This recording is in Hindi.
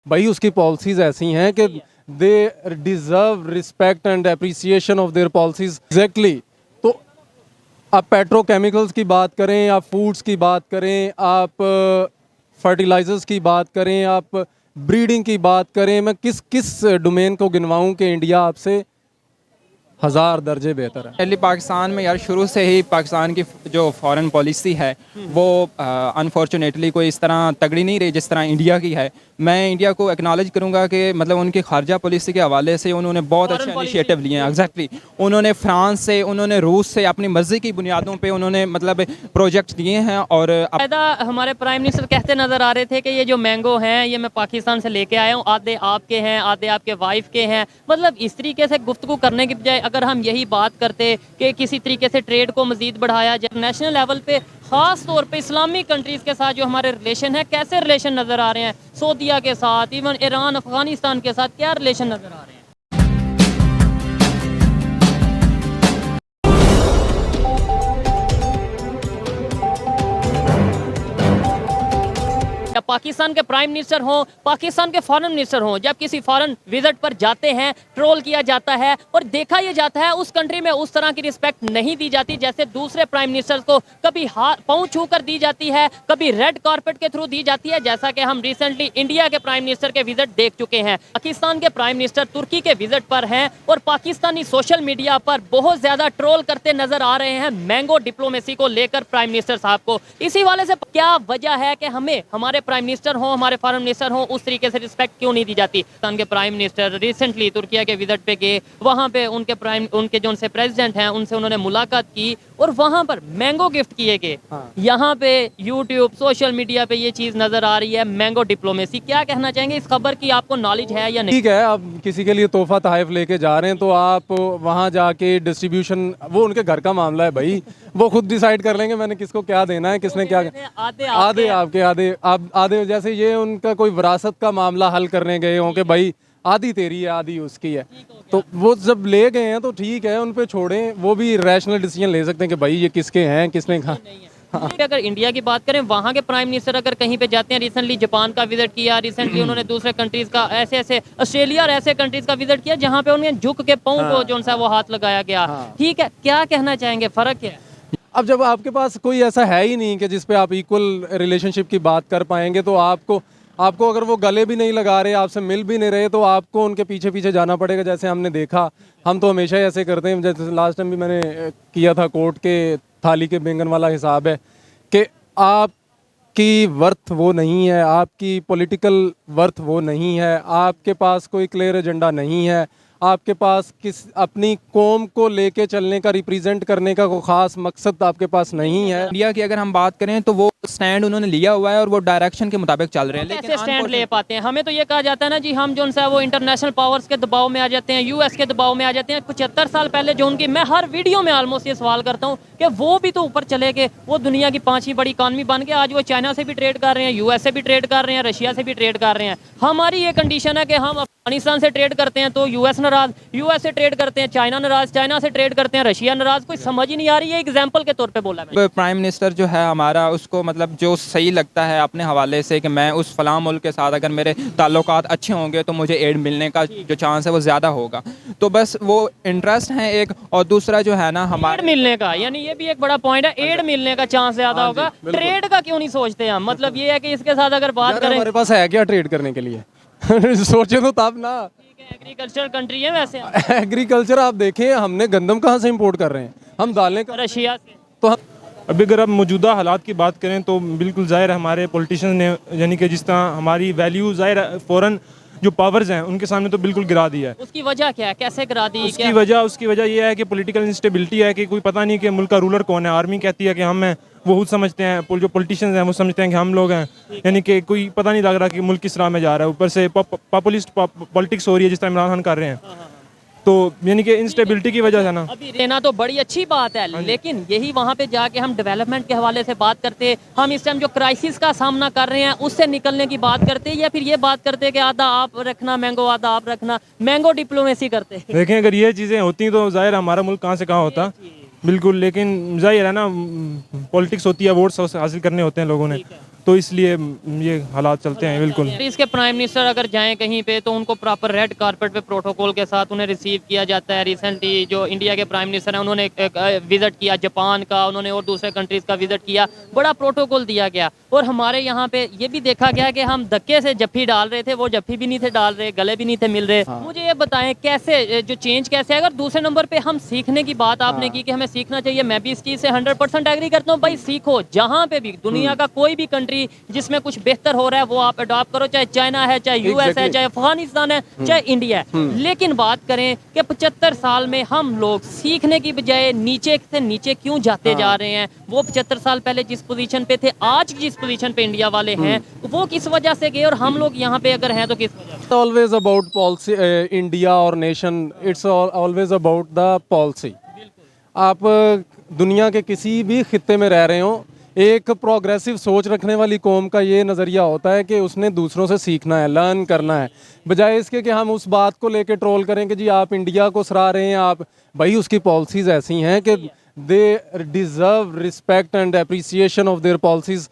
भाई उसकी पॉलिसीज ऐसी हैं कि they deserve respect and appreciation of their policies exactly. तो आप पेट्रोकेमिकल्स की बात करें, आप फूड्स की बात करें, आप फर्टिलाइजर्स की बात करें, आप ब्रीडिंग की बात करें, मैं किस किस डोमेन को गिनवाऊं कि इंडिया आपसे हज़ार दर्जे बेहतर है। पहले पाकिस्तान में यार शुरू से ही पाकिस्तान की जो फॉरेन पॉलिसी है वो अनफॉर्चुनेटली कोई इस तरह तगड़ी नहीं रही जिस तरह इंडिया की है। मैं इंडिया को एक्नॉलेज करूंगा कि मतलब उनकी खारजा पॉलिसी के हवाले से उन्होंने बहुत अच्छे इनिशिएटिव लिए हैं। एग्जैक्टली उन्होंने फ्रांस से, उन्होंने रूस से अपनी मर्जी की बुनियादों पे उन्होंने मतलब प्रोजेक्ट दिए हैं। और हमारे प्राइम मिनिस्टर कहते नज़र आ रहे थे कि ये जो मैंगो हैं ये मैं पाकिस्तान से लेके आया हूँ, आधे आपके हैं आधे आपके वाइफ के हैं। मतलब इस तरीके से गुफ्तगू करने की बजाय अगर हम यही बात करते कि किसी तरीके से ट्रेड को मजीद बढ़ाया जाए नेशनल लेवल पे, ख़ास तौर पे इस्लामिक कंट्रीज़ के साथ जो हमारे रिलेशन है, कैसे रिलेशन नज़र आ रहे हैं, सऊदीया के साथ, इवन ईरान अफगानिस्तान के साथ क्या रिलेशन नज़र आ रहे हैं। या पाकिस्तान के प्राइम मिनिस्टर हों, पाकिस्तान के फॉरेन मिनिस्टर हों, जब किसी फॉरेन विजिट पर जाते हैं ट्रोल किया जाता है और देखा यह जाता है उस कंट्री में उस तरह की रिस्पेक्ट नहीं दी जाती जैसे दूसरे प्राइम मिनिस्टर्स को कभी पाँव छू कर दी जाती है, कभी रेड कारपेट के थ्रू दी जाती है, जैसा कि हम रिसेंटली इंडिया के प्राइम मिनिस्टर के विजिट देख चुके हैं। पाकिस्तान के प्राइम मिनिस्टर तुर्की के विजिट पर हैं और पाकिस्तानी सोशल मीडिया पर बहुत ज्यादा ट्रोल करते नजर आ रहे हैं मैंगो डिप्लोमेसी को लेकर प्राइम मिनिस्टर साहब को। इसी वाले से क्या वजह है कि हमें हमारे प्राइम मिनिस्टर हो, हमारे फॉरेन मिनिस्टर हो, उस तरीके से रिस्पेक्ट क्यों नहीं दी जाती। पाकिस्तान के प्राइम मिनिस्टर रिसेंटली तुर्किया के विजिट पे गए, वहां पे उनके जो उनसे प्रेसिडेंट हैं उनसे उन्होंने मुलाकात की और वहां पर मैंगो गिफ्ट किए गए। यहाँ पे यूट्यूब सोशल मीडिया पे ये चीज नजर आ रही है मैंगो डिप्लोमेसी। क्या कहना चाहेंगे इस खबर की, आपको नॉलेज है या नहीं? ठीक है, आप किसी के लिए तोहफा तहफ लेके जा रहे हैं तो आप वहाँ जाके डिस्ट्रीब्यूशन, वो उनके घर का मामला है भाई, वो खुद डिसाइड कर लेंगे मैंने किसको क्या देना है, किसने क्या। आधे आपके आधे जैसे ये उनका कोई विरासत का मामला हल करने गए हों कि भाई आधी तेरी है आधी उसकी है, तो वो जब ले गए हैं तो ठीक है, उन पे छोड़ें, वो भी रैशनल डिसीजन ले सकते हैं कि भाई ये किसके हैं, किसने कहा। अगर इंडिया की बात करें, वहाँ के प्राइम मिनिस्टर अगर कहीं पे जाते हैं, रिसेंटली जापान का विजिट किया, रिसेंटली उन्होंने दूसरे कंट्रीज का ऐसे ऑस्ट्रेलिया और ऐसे कंट्रीज का विजिट किया जहाँ पे उन्हें झुक के पाँव को जो सा वो हाथ लगाया गया। ठीक है, क्या कहना चाहेंगे, फर्क क्या है? अब जब आपके पास कोई ऐसा है ही नहीं कि जिस पे आप इक्वल रिलेशनशिप की बात कर पाएंगे, तो आपको अगर वो गले भी नहीं लगा रहे, आपसे मिल भी नहीं रहे, तो आपको उनके पीछे पीछे जाना पड़ेगा। जैसे हमने देखा, हम तो हमेशा ही ऐसे करते हैं, जैसे लास्ट टाइम भी मैंने किया था, कोर्ट के थाली के बैंगन वाला हिसाब है कि आपकी वर्थ वो नहीं है, आपकी पॉलिटिकल वर्थ वो नहीं है, आपके पास कोई क्लियर एजेंडा नहीं है, आपके पास अपनी कौम को लेके चलने का, रिप्रेजेंट करने का कोई खास मकसद आपके पास नहीं है। इंडिया की अगर हम बात करें तो वो स्टैंड उन्होंने लिया हुआ है और वो डायरेक्शन के मुताबिक चल रहे हैं। कैसे स्टैंड ले पाते हैं? हमें तो ये कहा जाता है ना जी, हम जो है वो इंटरनेशनल पावर्स के दबाव में आ जाते हैं, यूएस के दबाव में आ जाते हैं। 75 साल पहले जो उनकी, मैं हर वीडियो में ऑलमोस्ट ये सवाल करता हूँ कि वो भी तो ऊपर चले गए, वो दुनिया की 5वीं बड़ी इकॉनमी बन के आज वो चाइना से भी ट्रेड कर रहे हैं, यूएस से भी ट्रेड कर रहे हैं, रशिया से भी ट्रेड कर रहे हैं। हमारी ये कंडीशन है कि हम अफगानिस्तान से ट्रेड करते हैं तो यूएस नाराज, यूएस से ट्रेड करते हैं चाइना नाराज, चाइना से ट्रेड करते हैं रशिया नाराज। कोई समझ ही नहीं आ रही है। एग्जांपल के तौर पे बोला मैं। प्राइम मिनिस्टर जो है हमारा, उसको मतलब जो सही लगता है अपने हवाले से कि मैं उस फलां मुल्क के साथ अगर मेरे ताल्लुकात अच्छे होंगे तो मुझे एड मिलने का जो चांस है वो ज़्यादा होगा, तो बस वो इंटरेस्ट है एक। और दूसरा जो है ना हमारे मिलने का, यानी ये भी एक बड़ा पॉइंट है, एड मिलने का चांस ज़्यादा होगा। ट्रेड का क्यों नहीं सोचते हम? मतलब ये है कि इसके साथ अगर बात करें, हमारे पास है क्या ट्रेड करने के लिए? सोचे तो तब ना। एग्रीकल्चर कंट्री है वैसे। एग्रीकल्चर आप देखें, हमने गंदम कहाँ से इंपोर्ट कर रहे हैं, हम दालें रशिया से। तो हम अभी अगर अब मौजूदा हालात की बात करें तो बिल्कुल ज़ाहिर है हमारे पॉलिटिशियन ने, यानी कि जिस तरह हमारी वैल्यू ज़ाहिर फ़ौरन जो पावर्स हैं उनके सामने तो बिल्कुल गिरा दिया है। उसकी वजह क्या है, कैसे गिरा दी? उसकी वजह ये है कि पॉलिटिकल इंस्टेबिलिटी है, कि कोई पता नहीं कि मुल्क का रूलर कौन है। आर्मी कहती है कि हम हैं, वो खुद समझते हैं, जो पॉलिटिशियंस हैं वो समझते हैं कि हम लोग हैं, यानी कि कोई पता नहीं लग रहा कि मुल्क किस राह में जा रहा है। ऊपर से पॉपुलिस्ट पॉलिटिक्स हो रही है जिस तरह इमरान खान कर रहे हैं, तो यानी कि इंस्टेबिलिटी की वजह से ना। अभी रहना तो बड़ी अच्छी बात है, लेकिन यही वहाँ पे जाके हम डेवलपमेंट के हवाले से बात करते, हम इस टाइम जो क्राइसिस का सामना कर रहे हैं उससे निकलने की बात करते, या फिर ये बात करते कि आधा आप रखना मैंगो, आधा आप रखना मैंगो डिप्लोमेसी करते। देखें, अगर ये चीज़ें होती तो ज़ाहिर हमारा मुल्क कहाँ से कहाँ होता, बिल्कुल। लेकिन जाहिर है ना, पॉलिटिक्स होती है, वोट्स हासिल करने होते हैं लोगों ने, तो इसलिए ये हालात चलते हैं बिल्कुल। इसके प्राइम मिनिस्टर अगर जाएं कहीं पे तो उनको प्रॉपर रेड कारपेट पे प्रोटोकॉल के साथ उन्हें रिसीव किया जाता है। रिसेंटली जो इंडिया के प्राइम मिनिस्टर हैं उन्होंने विजिट किया जापान का, उन्होंने और दूसरे कंट्रीज का विजिट किया, बड़ा प्रोटोकॉल दिया गया। और हमारे यहाँ पे ये भी देखा गया कि हम धक्के से जफ्फी डाल रहे थे, वो जफ्फी भी नहीं थे डाल रहे, गले भी नहीं थे मिल रहे। मुझे ये बताएं कैसे जो चेंज कैसे आएगा। और दूसरे नंबर पे हम सीखने की बात आपने की कि हमें सीखना चाहिए, मैं भी इस चीज़ से 100% एग्री करता हूँ। भाई सीखो, जहाँ पे भी दुनिया का कोई भी कंट्री जिसमें कुछ बेहतर हो रहा है वो आप अडॉप्ट करो, चाहे चाइना है, चाहे यूएस है, चाहे अफगानिस्तान है, चाहे इंडिया है। लेकिन बात करें कि 75 साल में हम लोग सीखने की बजाय नीचे से नीचे क्यों जाते जा रहे हैं। वो 75 साल पहले जिस पोजीशन पे थे, आज जिस पोजीशन पे इंडिया वाले हैं, वो किस वजह से गए और हम लोग यहाँ पे अगर हैं तो किस वजह से। ऑलवेज अबाउट पॉलिसी, इंडिया और nation, it's always about the policy. आप दुनिया के किसी भी खित्ते में रह रहे हो, एक प्रोग्रेसिव सोच रखने वाली कौम का ये नज़रिया होता है कि उसने दूसरों से सीखना है, लर्न करना है, बजाय इसके कि हम उस बात को लेके ट्रोल करें कि जी आप इंडिया को सराह रहे हैं। आप भाई उसकी पॉलिसीज़ ऐसी हैं कि they deserve respect and appreciation of their policies.